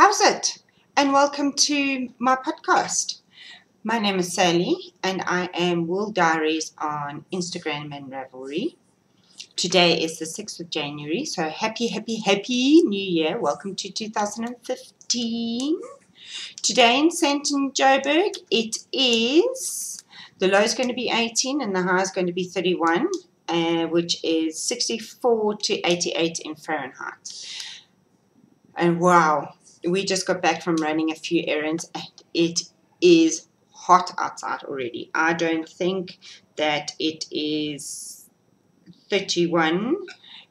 How's it? And welcome to my podcast. My name is Sally and I am Wool Diaries on Instagram and Ravelry. Today is the 6th of January, so happy New Year. Welcome to 2015. Today in St. Joburg, it is, the low is going to be 18 and the high is going to be 31, which is 64 to 88 in Fahrenheit. And wow, we just got back from running a few errands and it is hot outside already. I don't think that it is 31.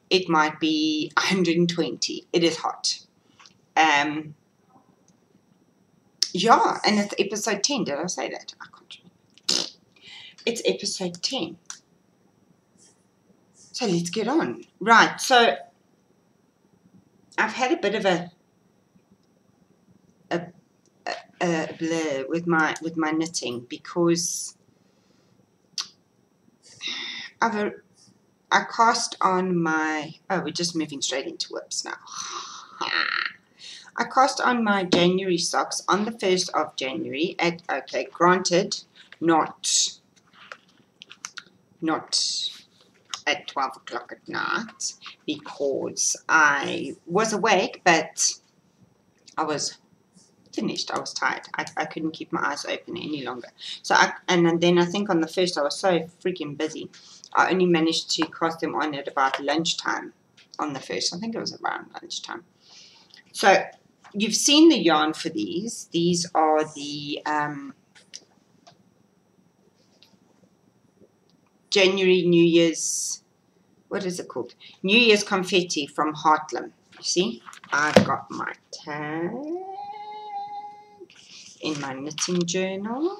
It might be 120. It is hot. Yeah, and it's episode 10. Did I say that? I can't remember. It's episode 10. So let's get on. Right, so I've had a bit of a blur with my knitting because I cast on my, we're just moving straight into whips now. I cast on my January socks on the 1st of January at, okay, granted, not at 12 o'clock at night because I was awake, but I was finished. I was tired. I couldn't keep my eyes open any longer. So and then I think on the 1st I was so freaking busy. I only managed to cast them on at about lunchtime on the 1st. I think it was around lunchtime. So you've seen the yarn for these. These are the January New Year's, what is it called? New Year's confetti from Heartland. You see, I've got my tag in my knitting journal.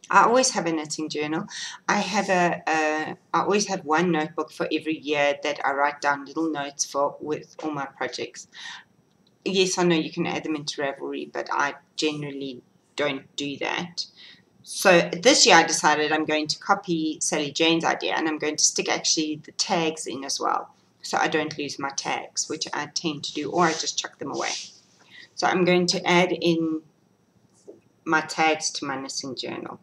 I always have a knitting journal. I always have one notebook for every year that I write down little notes for with all my projects. Yes, I know you can add them into Ravelry, but I generally don't do that. So this year I decided I'm going to copy Sally Jane's idea and I'm going to stick actually the tags in as well, so I don't lose my tags, which I tend to do, or I just chuck them away. So I'm going to add in my tags to my knitting journal.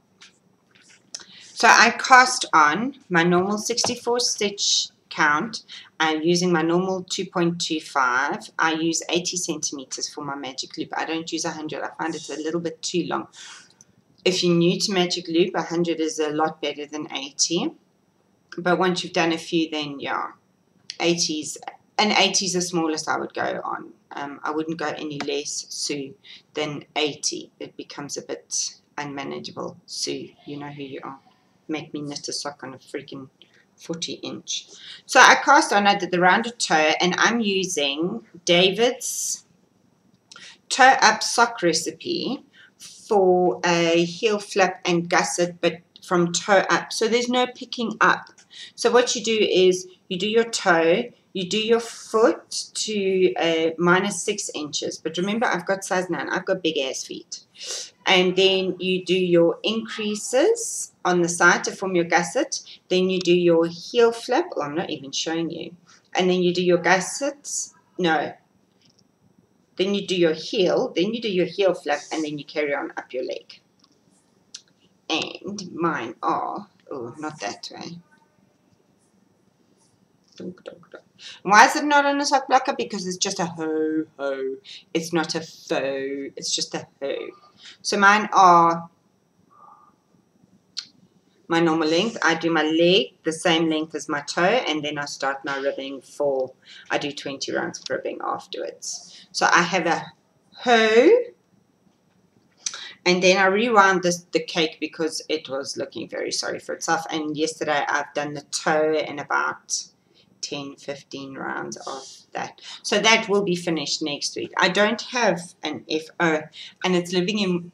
So I cast on my normal 64 stitch count. I'm using my normal 2.25. I use 80 centimeters for my magic loop. I don't use 100. I find it's a little bit too long. If you're new to magic loop, 100 is a lot better than 80. But once you've done a few, then yeah, 80s. And 80 is the smallest I would go on. I wouldn't go any less, Sue, than 80. It becomes a bit unmanageable. Sue, you know who you are. Make me knit a sock on a freaking 40-inch. So I cast on, I did the rounded toe, and I'm using David's toe up sock recipe for a heel flap and gusset, but from toe up. So there's no picking up. So what you do is you do your toe, you do your foot to -6 inches. But remember, I've got size 9. I've got big ass feet. And then you do your increases on the side to form your gusset. Then you do your heel flap. Oh, I'm not even showing you. And then you do your gussets. No. Then you do your heel. Then you do your heel flap. And then you carry on up your leg. And mine are, oh, not that way. Why is it not on a sock blocker? Because it's just a ho. It's not a faux. It's just a ho. So mine are my normal length. I do my leg the same length as my toe, and then I start my ribbing for, I do 20 rounds of ribbing afterwards. So I have a ho, and then I rewound the cake because it was looking very sorry for itself. And yesterday I've done the toe in about 10-15 rounds of that. So that will be finished next week. I don't have an FO, and it's living in,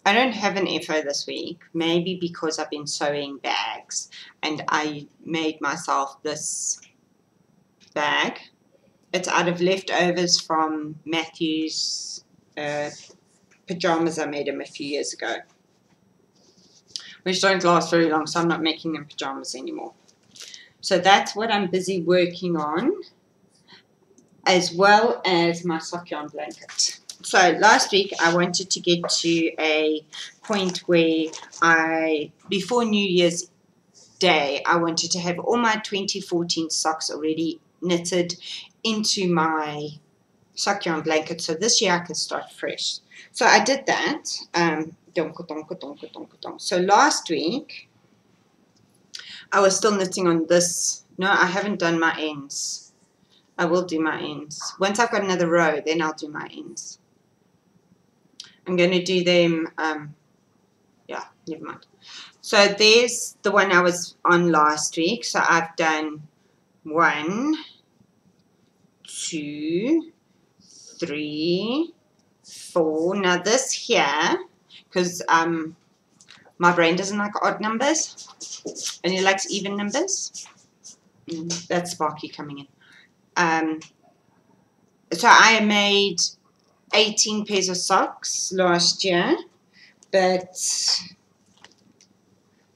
I don't have an FO this week, maybe because I've been sewing bags, and I made myself this bag. It's out of leftovers from Matthew's pajamas. I made him a few years ago, which don't last very long, so I'm not making them pajamas anymore. So that's what I'm busy working on. as well as my sock yarn blanket. So last week I wanted to get to a point where before New Year's Day, I wanted to have all my 2014 socks already knitted into my sock yarn blanket, so this year I can start fresh. So I did that. So last week I was still knitting on this. No, I haven't done my ends. I will do my ends. Once I've got another row, then I'll do my ends. I'm going to do them, yeah, never mind. So there's the one I was on last week. So I've done 1, 2, 3, 4. Now this here, because my brain doesn't like odd numbers, and it likes even numbers. That's Sparky coming in. So I made 18 pairs of socks last year, but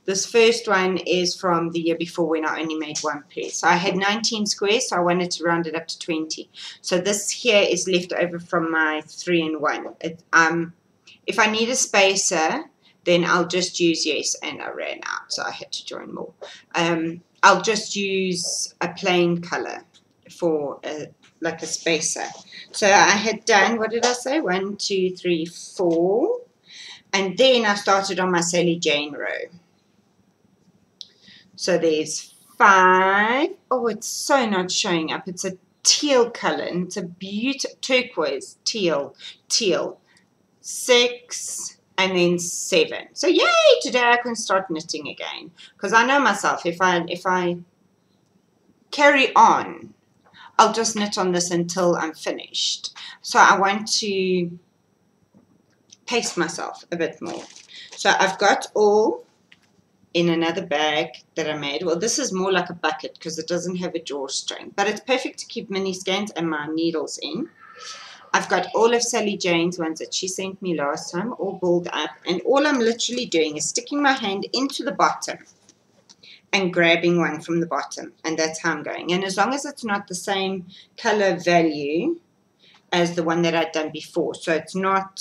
this first one is from the year before when I only made 1 pair. So I had 19 squares, so I wanted to round it up to 20. So this here is left over from my 3-in-1. If I need a spacer, then I'll just use, yes, and I ran out, so I had to join more. I'll just use a plain color for like a spacer. So I had done, what did I say? 1, 2, 3, 4. And then I started on my Sally Jane row. So there's 5. Oh, it's so not showing up. It's a teal color, and it's a beautiful turquoise, teal. 6, and then 7. So yay, today I can start knitting again. Because I know myself, if I carry on, I'll just knit on this until I'm finished. So I want to pace myself a bit more. So I've got all in another bag that I made. Well, this is more like a bucket because it doesn't have a drawstring, but it's perfect to keep mini skeins and my needles in. I've got all of Sally Jane's ones that she sent me last time, all balled up, and all I'm literally doing is sticking my hand into the bottom and grabbing one from the bottom, and that's how I'm going. And as long as it's not the same color value as the one that I'd done before, so it's not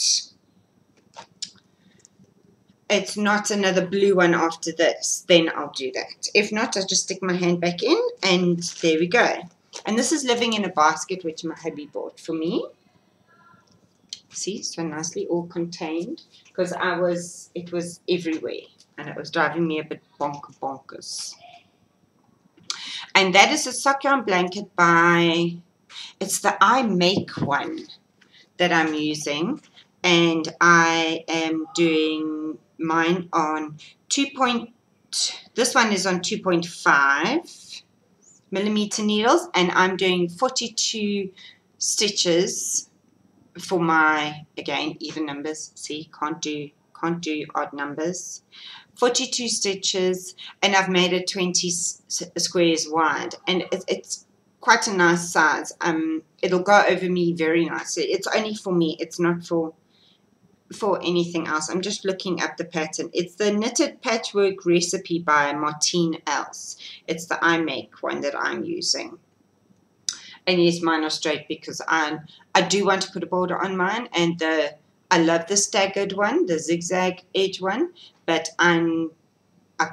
another blue one after this, then I'll do that. If not, I'll just stick my hand back in, and there we go. And this is living in a basket which my hubby bought for me. See, so nicely all contained, because it was everywhere, and it was driving me a bit bonkers. And that is a sock yarn blanket it's the I Make one that I'm using, and I am doing mine on this one is on 2.5 millimeter needles, and I'm doing 42 stitches for my, again, even numbers. See, can't do odd numbers. 42 stitches, and I've made it 20 squares wide, and it's quite a nice size. It'll go over me very nicely. It's only for me, it's not for anything else. I'm just looking up the pattern. It's the Knitted Patchwork Recipe by Martine Else. It's the I Make one that I'm using. And yes, mine are straight because I do want to put a border on mine, and I love the staggered one, the zigzag edge one, but I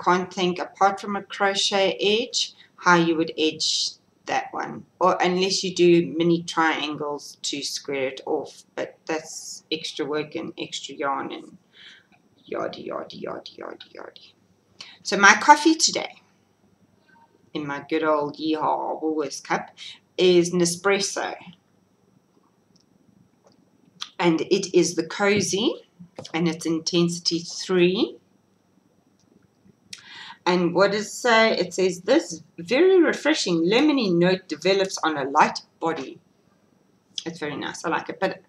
can't think, apart from a crochet edge, how you would edge that one, or unless you do mini triangles to square it off, but that's extra work and extra yarn and yardie. So my coffee today, in my good old Yeehaw Woolworths cup, is Nespresso, and it is the Cozy, and it's intensity 3. And what does it say? It says, this very refreshing lemony note develops on a light body. It's very nice. I like it, but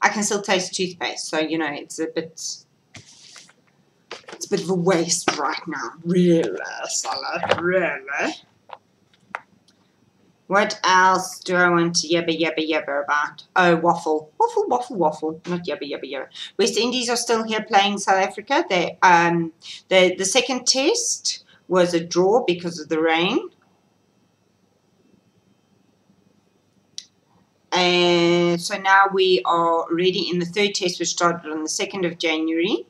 I can still taste toothpaste, so you know it's a bit of a waste right now. Really, Salad, really. What else do I want to yabba about? Oh, waffle. Not yabba. West Indies are still here playing South Africa. The second test was a draw because of the rain. And so now we are already in the third test, which started on the 2nd of January.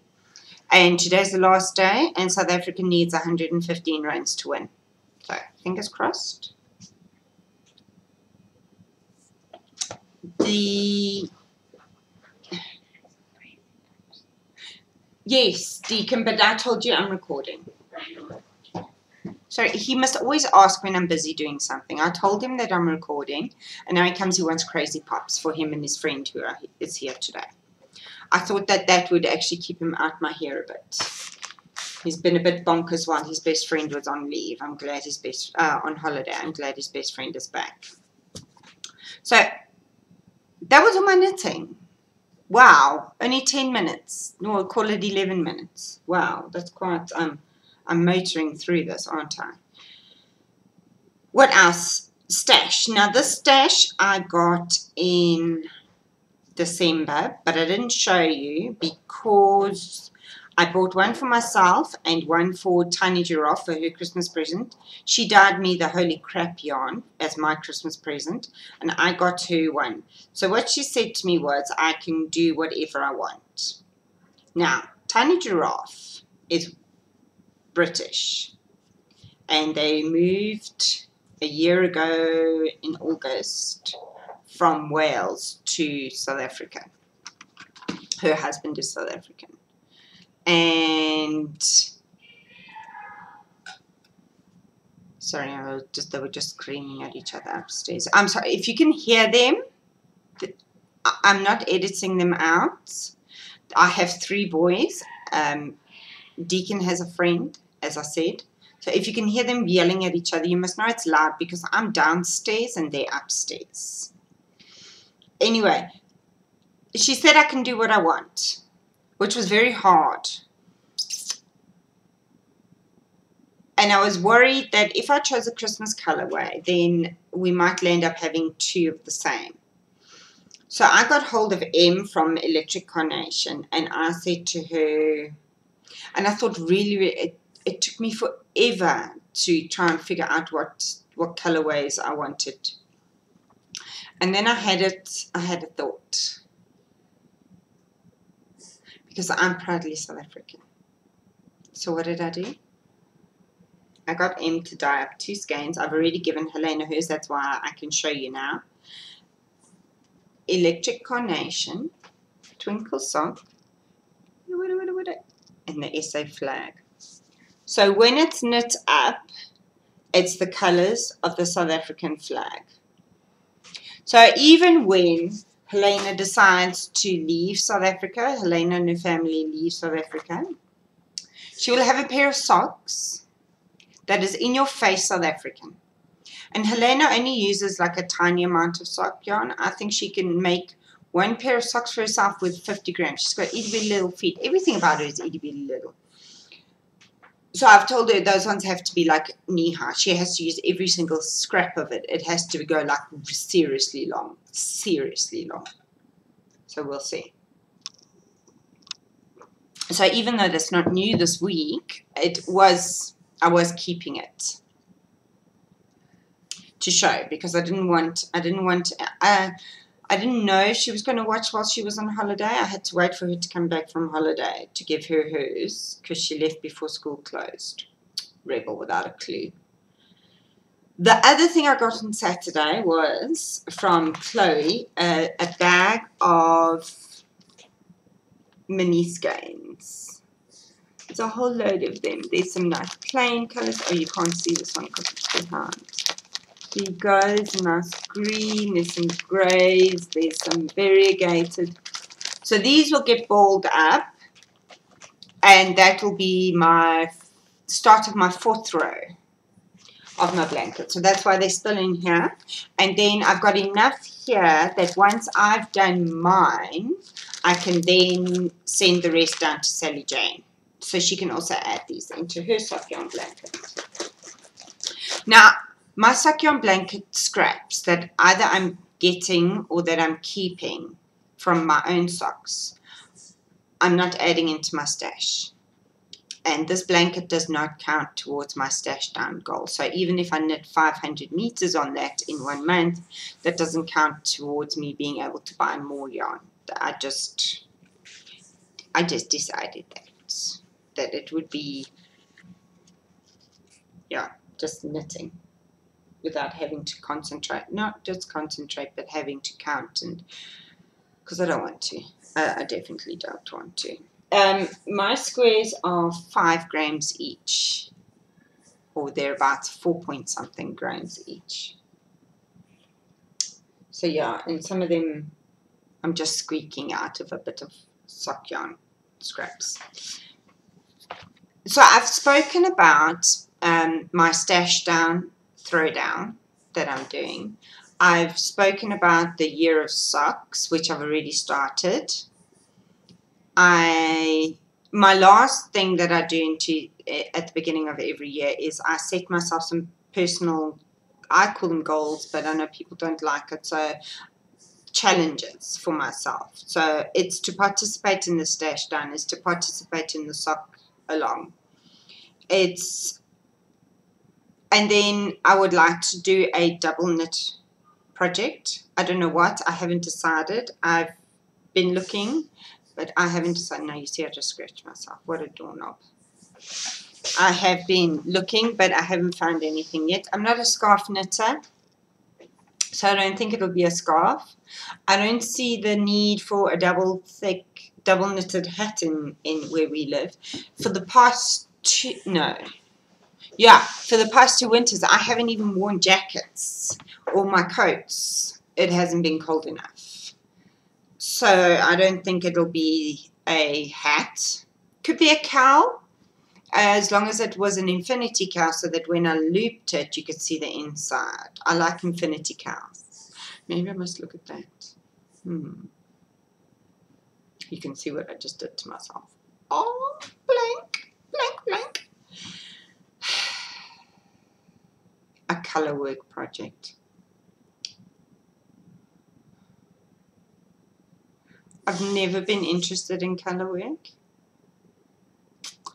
And today's the last day, and South Africa needs 115 runs to win. So, fingers crossed. Yes, Deacon, but I told you I'm recording. Sorry, he must always ask when I'm busy doing something. I told him that I'm recording, and now he comes, he wants crazy pops for him and his friend who is here today. I thought that would actually keep him out my hair a bit. He's been a bit bonkers while his best friend was on leave. I'm glad on holiday. I'm glad his best friend is back. So, that was all my knitting. Wow, only 10 minutes. No, we'll call it 11 minutes. Wow, that's quite, I'm motoring through this, aren't I? What else? Stash. Now, this stash I got in December, but I didn't show you because I bought one for myself and one for Tiny Giraffe for her Christmas present. She dyed me the Holy Crap yarn as my Christmas present, and I got her one. So what she said to me was, I can do whatever I want. Now, Tiny Giraffe is British, and they moved a year ago in August from Wales to South Africa. Her husband is South African. And sorry, they were just screaming at each other upstairs. I'm sorry if you can hear them. I'm not editing them out. I have 3 boys. Deacon has a friend, as I said. So if you can hear them yelling at each other, you must know it's loud because I'm downstairs and they're upstairs. Anyway, she said I can do what I want, which was very hard. And I was worried that if I chose a Christmas colorway, then we might end up having 2 of the same. So I got hold of M from Electric Carnation, and I said to her, and I thought really, it took me forever to try and figure out what colorways I wanted. And then I had a thought. Because I'm proudly South African. So what did I do? I got M to dye up 2 skeins. I've already given Helena hers. That's why I can show you now. Electric Carnation, Twinkle Sock, and the SA flag. So when it's knit up, it's the colors of the South African flag. So even when Helena decides to leave South Africa, Helena and her family leave South Africa, she will have a pair of socks that is in your face South African. And Helena only uses like a tiny amount of sock yarn. I think she can make 1 pair of socks for herself with 50 grams. She's got itty bitty little feet. Everything about her is itty bitty little. So I've told her those ones have to be like knee high. She has to use every single scrap of it. It has to go like seriously long. Seriously long. So we'll see. So even though that's not new this week, I was keeping it to show because I didn't know if she was going to watch while she was on holiday. I had to wait for her to come back from holiday to give her hers because she left before school closed. Rebel without a clue. The other thing I got on Saturday was from Chloe a bag of mini skeins. There's a whole load of them. There's some nice plain colors. Oh, you can't see this one because it's behind. There you go, there's a nice green, there's some greys, there's some variegated. So these will get balled up, and that will be my start of my 4th row of my blanket. So that's why they're still in here. And then I've got enough here that once I've done mine, I can then send the rest down to Sally Jane. So she can also add these into her sock yarn blanket. Now, my sock yarn blanket scraps that either I'm getting or that I'm keeping from my own socks, I'm not adding into my stash. And this blanket does not count towards my stash down goal. So even if I knit 500 meters on that in 1 month, that doesn't count towards me being able to buy more yarn. I just decided that it would be, yeah, just knitting without having to concentrate. Not just concentrate, but having to count, and because I don't want to. I definitely don't want to. My squares are 5 grams each, or thereabouts, 4 point something grams each. So yeah, and some of them I'm just squeaking out of a bit of sock yarn scraps. So I've spoken about my stash down throwdown that I'm doing. I've spoken about the year of socks, which I've already started. My last thing that I do at the beginning of every year is I set myself some personal, I call them goals, but I know people don't like it, so challenges for myself. So it's to participate in the stash down, is to participate in the sock along. And then I would like to do a double knit project. I don't know what, I haven't decided. I've been looking, but I haven't decided. No, you see, I just scratched myself. What a doorknob. I have been looking, but I haven't found anything yet. I'm not a scarf knitter, so I don't think it'll be a scarf. I don't see the need for a double knitted hat in where we live. For the past for the past 2 winters, I haven't even worn jackets or my coats. It hasn't been cold enough. So I don't think it'll be a hat. Could be a cowl, as long as it was an infinity cowl, so that when I looped it, you could see the inside. I like infinity cowls. Maybe I must look at that. You can see what I just did to myself. Oh, blank, blank, blank. A color work project. I've never been interested in color work.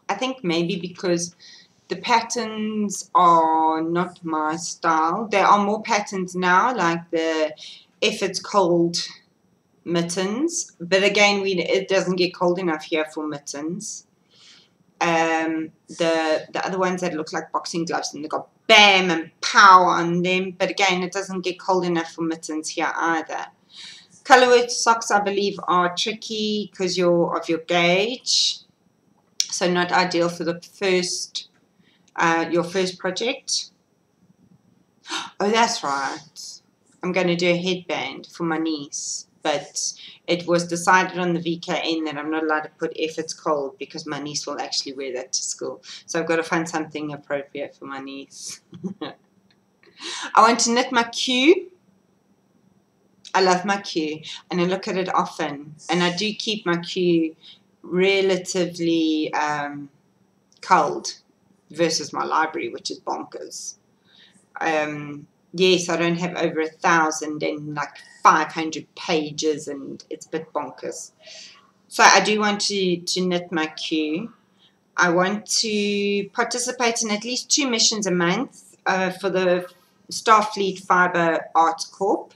I think maybe because the patterns are not my style. There are more patterns now, like the If It's Cold mittens, but again, it doesn't get cold enough here for mittens. The other ones that look like boxing gloves, and they've got bam and pow on them, but again, it doesn't get cold enough for mittens here either. Colorwork socks, I believe, are tricky because of your gauge, so not ideal for the first your first project. Oh, that's right. I'm going to do a headband for my niece, but it was decided on the VKN that I'm not allowed to put If It's Cold because my niece will actually wear that to school. So I've got to find something appropriate for my niece. I want to knit my queue. I love my queue, and I look at it often, and I do keep my queue relatively cold versus my library, which is bonkers. Yes, I don't have over 1,000 and like 500 pages, and it's a bit bonkers. So I do want to knit my queue. I want to participate in at least 2 missions a month for the Starfleet Fiber Arts Corp.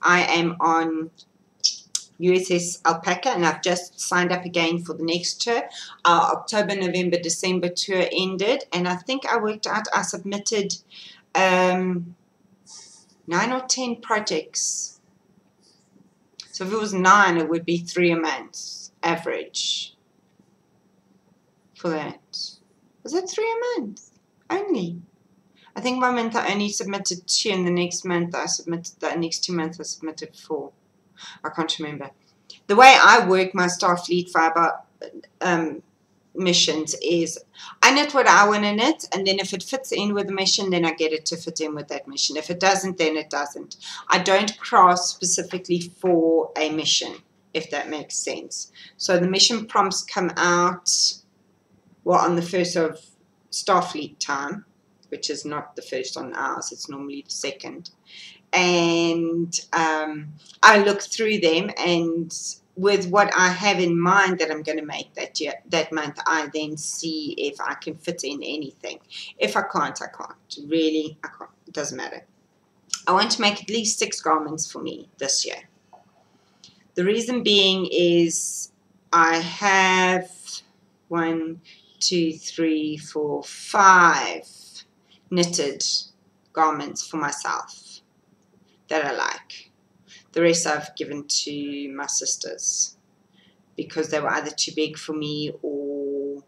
I am on USS Alpaca, and I've just signed up again for the next tour. Our October, November, December tour ended, and I think I worked out I submitted 9 or 10 projects. So if it was 9, it would be 3 a month average for that. Was that 3 a month only? I think one month I only submitted 2, and the next month I submitted, the next 2 months I submitted 4. I can't remember. The way I work my Starfleet Fiber missions is I knit what I want to knit, and then if it fits in with the mission, then I get it to fit in with that mission. If it doesn't, then it doesn't. I don't cross specifically for a mission, if that makes sense. So the mission prompts come out, well, on the 1st of Starfleet time, which is not the 1st on ours, it's normally the 2nd. And I look through them, and with what I have in mind that I'm going to make that month, I then see if I can fit in anything. If I can't, I can't. Really, I can't. It doesn't matter. I want to make at least 6 garments for me this year. The reason being is I have 1, 2, 3, 4, 5 knitted garments for myself that I like. The rest I've given to my sisters because they were either too big for me or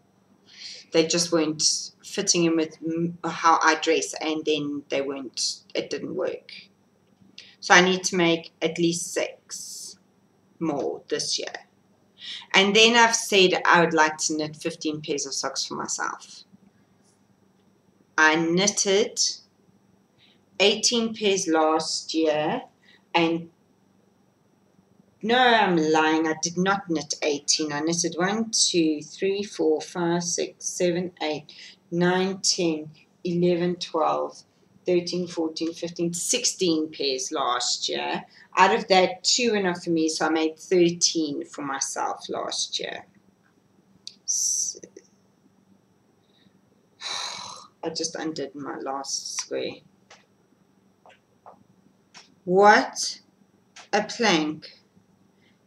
they just weren't fitting in with how I dress, and then it didn't work. So I need to make at least 6 more this year. And then I've said I would like to knit 15 pairs of socks for myself. I knitted 18 pairs last year, and no, I'm lying. I did not knit 18. I knitted 1, 2, 3, 4, 5, 6, 7, 8, 9, 10, 11, 12, 13, 14, 15, 16 pairs last year. Out of that, 2 enough for me, so I made 13 for myself last year. So, I just undid my last square. What a plank.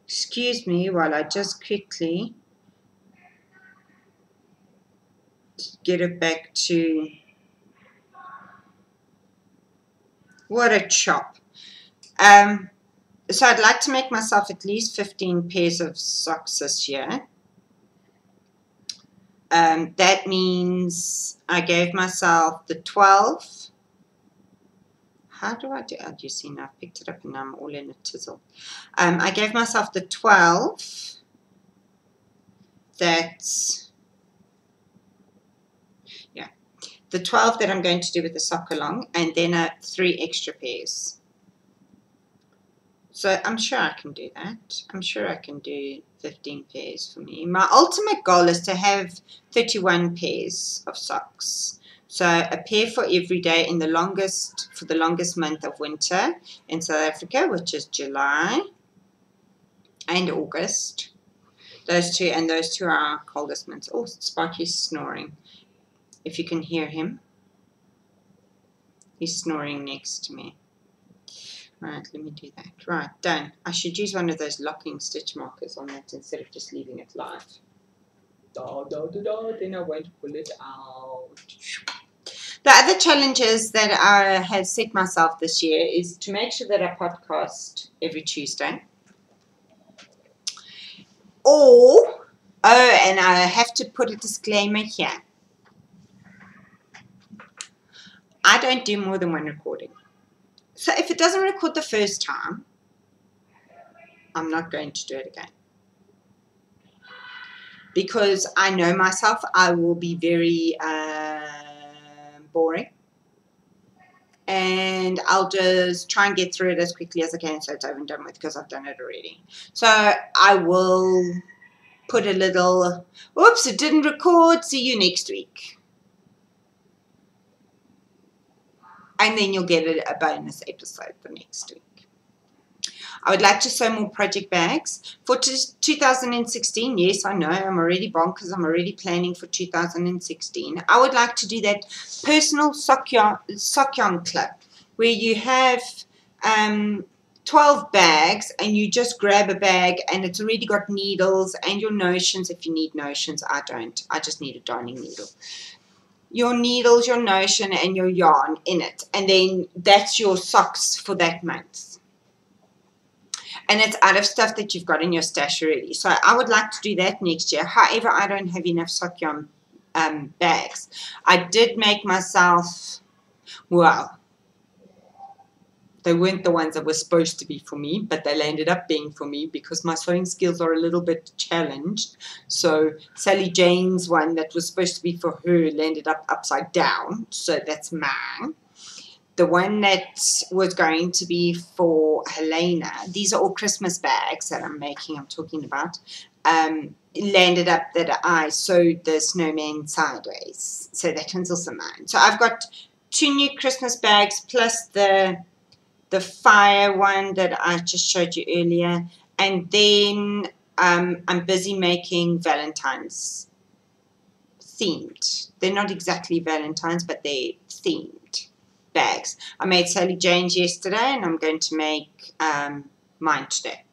Excuse me while I just quickly get it back to... What a chop. So I'd like to make myself at least 15 pairs of socks this year. That means I gave myself the 12. How do I do it? Oh, you see now I've picked it up and now I'm all in a tizzle. I gave myself the 12. That's, yeah, the 12 that I'm going to do with the sock along, and then 3 extra pairs. So I'm sure I can do that. I'm sure I can do 15 pairs for me. My ultimate goal is to have 31 pairs of socks. So a pair for every day for the longest month of winter in South Africa, which is July and August. Those two are our coldest months. Oh, Sparky's snoring. If you can hear him. He's snoring next to me. Right, let me do that. Right, done. I should use one of those locking stitch markers on that instead of just leaving it live. Then I won't pull it out. The other challenges that I have set myself this year is to make sure that I podcast every Tuesday. And I have to put a disclaimer here. I don't do more than 1 recording. So if it doesn't record the first time, I'm not going to do it again. Because I know myself, I will be very boring. And I'll just try and get through it as quickly as I can so it's over and done with because I've done it already. So I will put a little, oops, it didn't record, see you next week. And then you'll get a bonus episode for next week. I would like to sew more project bags. For 2016, yes, I know, I'm already bonkers. I'm already planning for 2016. I would like to do that personal sock yarn club where you have 12 bags and you just grab a bag and it's already got needles and your notions. If you need notions, I don't. I just need a darning needle. Your needles, your notion, and your yarn in it. And then that's your socks for that month. And it's out of stuff that you've got in your stash already. So I would like to do that next year. However, I don't have enough sock yarn bags. I did make myself, well, they weren't the ones that were supposed to be for me, but they landed up being for me because my sewing skills are a little bit challenged. So Sally Jane's one that was supposed to be for her landed up upside down. So that's mine. The one that was going to be for Helena, these are all Christmas bags that I'm talking about, landed up that I sewed the snowman sideways. So that one's also mine. So I've got 2 new Christmas bags plus the fire one that I just showed you earlier, And then I'm busy making Valentine's themed. They're not exactly Valentine's, but they're themed bags. I made Sally Jane's yesterday, and I'm going to make mine today.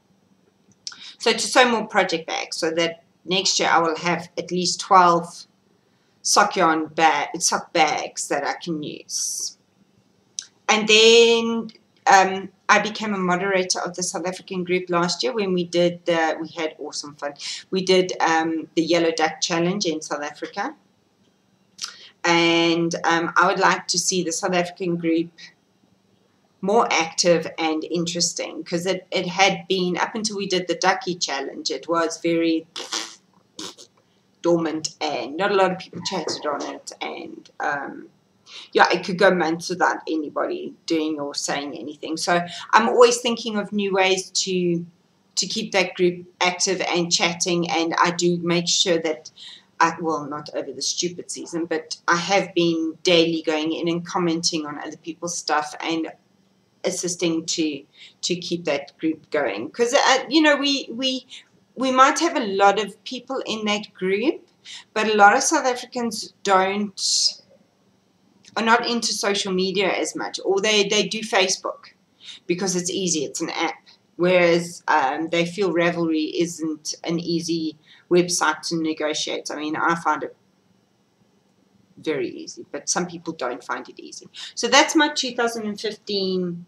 So to sew more project bags, so that next year I will have at least 12 sock bags that I can use. And then I became a moderator of the South African group last year when we had awesome fun. We did the Yellow Duck Challenge in South Africa. And I would like to see the South African group more active and interesting, because it had been, up until we did the Ducky Challenge, it was very dormant and not a lot of people chatted on it, and yeah, it could go months without anybody doing or saying anything. So I'm always thinking of new ways to keep that group active and chatting, and I do make sure that well, not over the stupid season, but I have been daily going in and commenting on other people's stuff and assisting to keep that group going, because you know, we might have a lot of people in that group, but a lot of South Africans are not into social media as much, or they do Facebook because it's easy, it's an app, whereas they feel Ravelry isn't an easy website to negotiate. I mean, I find it very easy, but some people don't find it easy. So that's my 2015,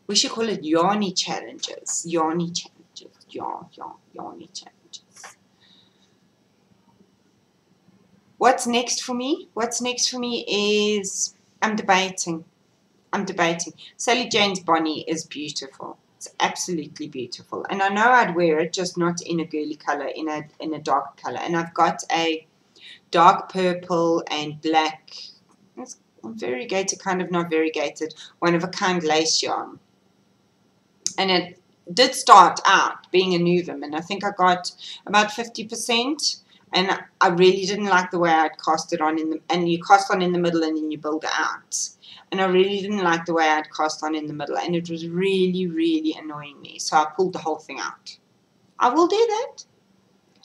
we should call it Yarny Challenges. Yarny Challenges. Yarny Challenges. What's next for me? What's next for me is I'm debating. Sally Jane's Bonnie is beautiful. It's absolutely beautiful. And I know I'd wear it, just not in a girly color, in a dark color. And I've got a dark purple and black, it's variegated, kind of not variegated, one of a kind lace yarn. And it did start out being a Novum, and I think I got about 50%, and I really didn't like the way I'd cast it on and you cast on in the middle and then you build it out. And I really didn't like the way I'd cast on in the middle, and it was really, really annoying me. So I pulled the whole thing out. I will do that.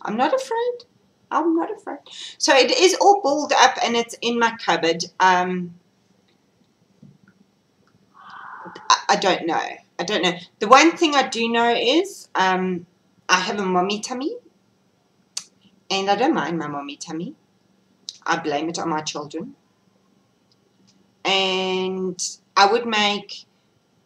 I'm not afraid. I'm not afraid. So it is all balled up and it's in my cupboard. I don't know. I don't know. The one thing I do know is I have a mommy tummy, and I don't mind my mommy tummy. I blame it on my children. And I would make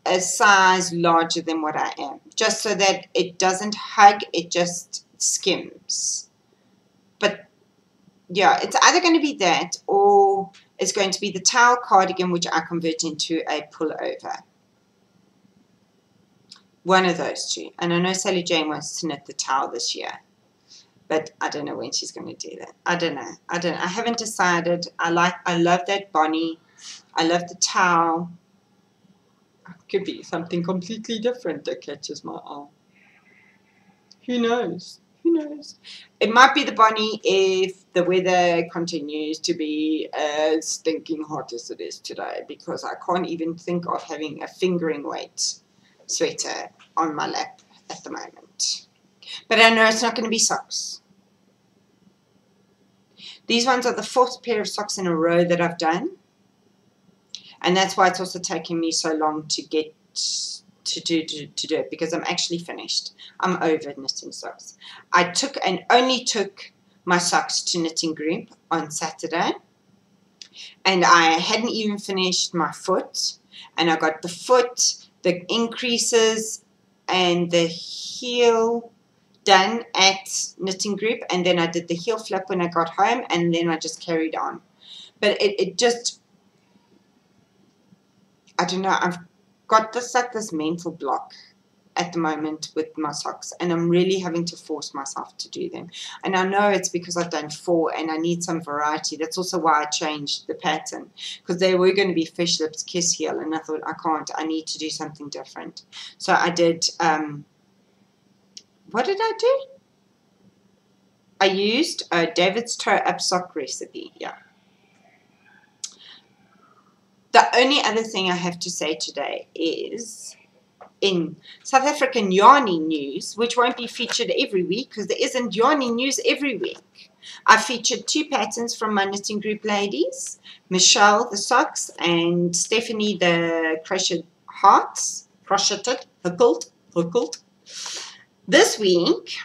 a size larger than what I am, just so that it doesn't hug, it just skims. But yeah, it's either going to be that, or it's going to be the towel cardigan, which I convert into a pullover. One of those two. And I know Sally Jane wants to knit the towel this year, but I don't know when she's going to do that. I don't know. I haven't decided. I love that Bonnie. I love the towel. It could be something completely different that catches my eye. Who knows? Who knows? It might be the Bonnie if the weather continues to be as stinking hot as it is today, because I can't even think of having a fingering weight sweater on my lap at the moment. But I know it's not going to be socks. These ones are the 4th pair of socks in a row that I've done. And that's why it's also taken me so long to get to do it, because I'm actually finished. I'm over knitting socks. I only took my socks to Knitting Group on Saturday, and I hadn't even finished my foot, and I got the foot, the increases, and the heel done at Knitting Group, and then I did the heel flap when I got home, and then I just carried on. But it just, I don't know, I've got this mental block at the moment with my socks, and I'm really having to force myself to do them. And I know it's because I've done 4 and I need some variety. That's also why I changed the pattern, because they were going to be fish lips, kiss heel, and I thought, I can't, I need to do something different. So I did, what did I do? I used David's Toe Up sock recipe, yeah. The only other thing I have to say today is in South African yarning news, which won't be featured every week because there isn't yarning news every week. I featured 2 patterns from my knitting group ladies, Michelle the socks and Stephanie the crocheted hearts, crocheted, hookled. This week,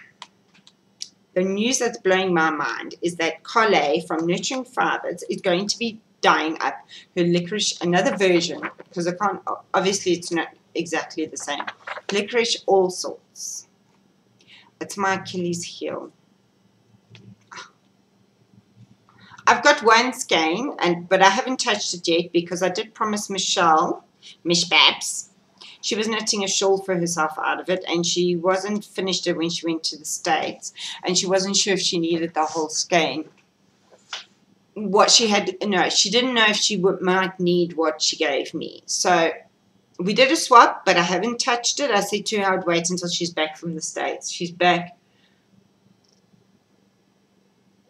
the news that's blowing my mind is that Collet from Nurturing Fibers is going to be dyeing up her licorice, another version, because I can't, obviously it's not exactly the same. Licorice All Sorts. It's my Achilles heel. I've got one skein, but I haven't touched it yet because I did promise Michelle, Mish Babs, she was knitting a shawl for herself out of it, and she wasn't finished it when she went to the States, and she wasn't sure if she needed the whole skein. What she had, no, she didn't know if she might need what she gave me. So we did a swap, but I haven't touched it. I said to her I would wait until she's back from the States. She's back.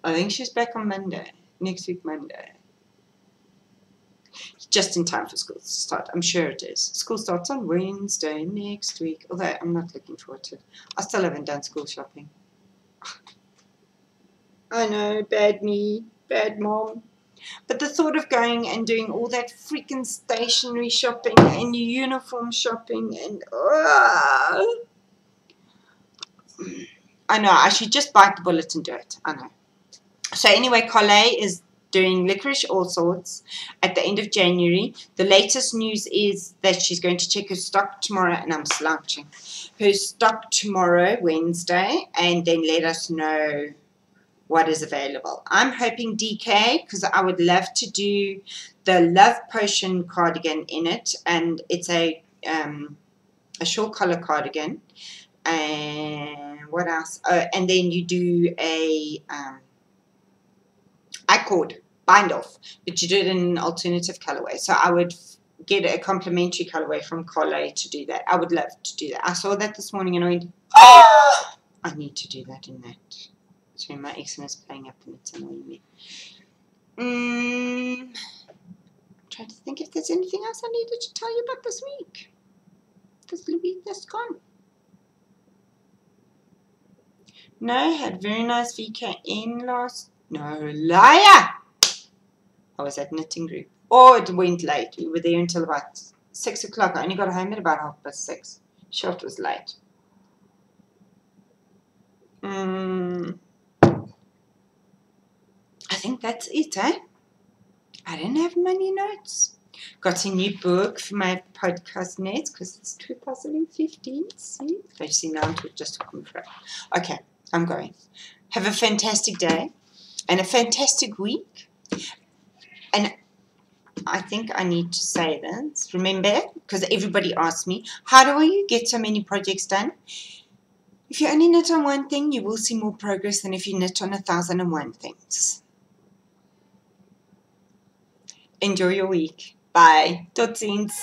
I think she's back on Monday, next week Monday. Just in time for school to start. I'm sure it is. School starts on Wednesday next week. Although I'm not looking forward to it. I still haven't done school shopping. I know, bad me, bad mom. But the thought of going and doing all that freaking stationery shopping and uniform shopping and I know, I should just bite the bullet and do it. I know. So anyway, Collet is doing Licorice All Sorts at the end of January. The latest news is that she's going to check her stock tomorrow, and I'm slouching. Her stock tomorrow, Wednesday, and then let us know what is available. I'm hoping DK, because I would love to do the Love Potion cardigan in it, and it's a short collar cardigan. And what else? Oh, and then you do a I-cord bind off, but you do it in an alternative colorway. So I would get a complimentary colorway from Collet to do that. I would love to do that. I saw that this morning and I went, oh, I need to do that in that. So my eczema is playing up and it's annoying me. I'm trying to think if there's anything else I needed to tell you about this week. This week that's gone. No, had very nice VKN last. No, liar! I was at knitting group. Oh, it went late. We were there until about 6 o'clock. I only got home at about 6:30. Short was late. I think that's it, eh? I didn't have many notes. Got a new book for my podcast notes because it's 2015. See? They see now I'm just talking crap. Okay, I'm going. Have a fantastic day and a fantastic week. And I think I need to say this. Remember, because everybody asks me, how do you get so many projects done? If you only knit on one thing, you will see more progress than if you knit on 1,001 things. Enjoy your week. Bye. Tot ziens.